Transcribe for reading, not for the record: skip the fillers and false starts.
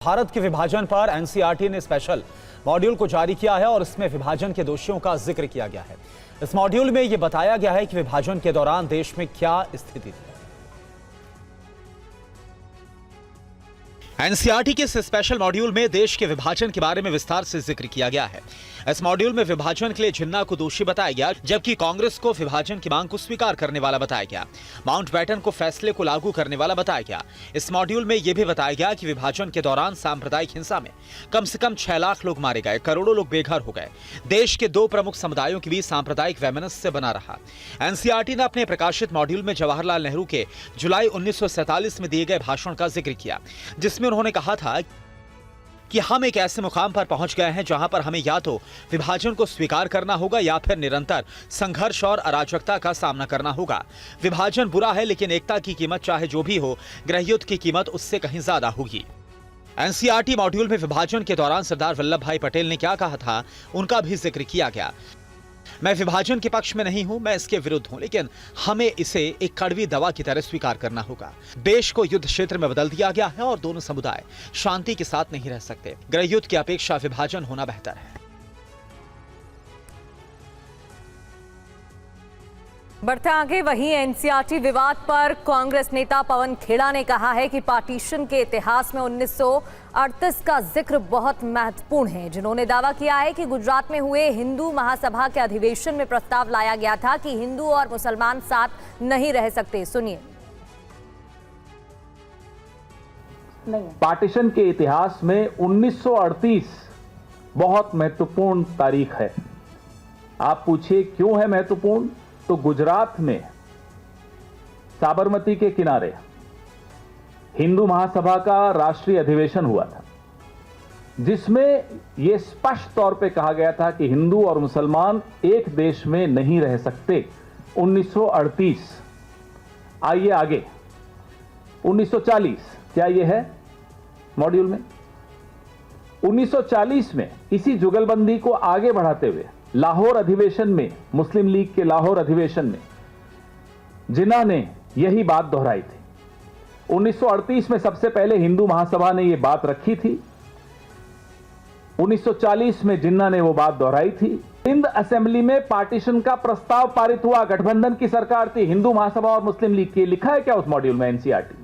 भारत के विभाजन पर एनसीईआरटी ने स्पेशल मॉड्यूल को जारी किया है और इसमें विभाजन के दोषियों का जिक्र किया गया है। इस मॉड्यूल में यह बताया गया है कि विभाजन के दौरान देश में क्या स्थिति थी। एनसीईआरटी के इस स्पेशल मॉड्यूल में देश के विभाजन के बारे में विस्तार से जिक्र किया गया है। इस मॉड्यूल में विभाजन के लिए जिन्ना को दोषी बताया गया, जबकि कांग्रेस को विभाजन की मांग को स्वीकार करने वाला बताया गया। माउंटबेटन को फैसले को लागू करने वाला बताया गया। इस मॉड्यूल में यह भी बताया गया कि विभाजन के दौरान सांप्रदायिक हिंसा में कम से कम 6 लाख लोग मारे गए, करोड़ों लोग बेघर हो गए। देश के 2 प्रमुख समुदायों के बीच सांप्रदायिक वैमनस्य बना रहा। एनसीईआरटी ने अपने प्रकाशित मॉड्यूल में जवाहरलाल नेहरू के जुलाई 1947 में दिए गए भाषण का जिक्र किया, जिसमें उन्होंने कहा था कि हम एक ऐसे मुकाम पर पहुंच गए हैं जहां पर हमें या तो विभाजन को स्वीकार करना होगा या फिर निरंतर संघर्ष और अराजकता का सामना करना होगा। विभाजन बुरा है, लेकिन एकता की कीमत चाहे जो भी हो, गृहयुद्ध की कीमत उससे कहीं ज्यादा होगी। एनसीईआरटी मॉड्यूल में विभाजन के दौरान सरदार वल्लभ भाई पटेल ने क्या कहा था, उनका भी जिक्र किया गया। मैं विभाजन के पक्ष में नहीं हूं, मैं इसके विरुद्ध हूं, लेकिन हमें इसे एक कड़वी दवा की तरह स्वीकार करना होगा। देश को युद्ध क्षेत्र में बदल दिया गया है और दोनों समुदाय शांति के साथ नहीं रह सकते। गृहयुद्ध की अपेक्षा विभाजन होना बेहतर है। बढ़ते आगे, वहीं एनसीईआरटी विवाद पर कांग्रेस नेता पवन खेड़ा ने कहा है कि पार्टीशन के इतिहास में 1938 का जिक्र बहुत महत्वपूर्ण है। जिन्होंने दावा किया है कि गुजरात में हुए हिंदू महासभा के अधिवेशन में प्रस्ताव लाया गया था कि हिंदू और मुसलमान साथ नहीं रह सकते। सुनिए। पार्टीशन के इतिहास में 1938 बहुत महत्वपूर्ण तारीख है। आप पूछिए क्यों है महत्वपूर्ण, तो गुजरात में साबरमती के किनारे हिंदू महासभा का राष्ट्रीय अधिवेशन हुआ था, जिसमें यह स्पष्ट तौर पे कहा गया था कि हिंदू और मुसलमान एक देश में नहीं रह सकते। 1938। आइए आगे, 1940 क्या यह है मॉड्यूल में? 1940 में इसी जुगलबंदी को आगे बढ़ाते हुए लाहौर अधिवेशन में, मुस्लिम लीग के लाहौर अधिवेशन में जिन्ना ने यही बात दोहराई थी। 1938 में सबसे पहले हिंदू महासभा ने यह बात रखी थी। 1940 में जिन्ना ने वो बात दोहराई थी। सिंध असेंबली में पार्टीशन का प्रस्ताव पारित हुआ, गठबंधन की सरकार थी, हिंदू महासभा और मुस्लिम लीग की। लिखा है क्या उस मॉड्यूल में एनसीईआरटी?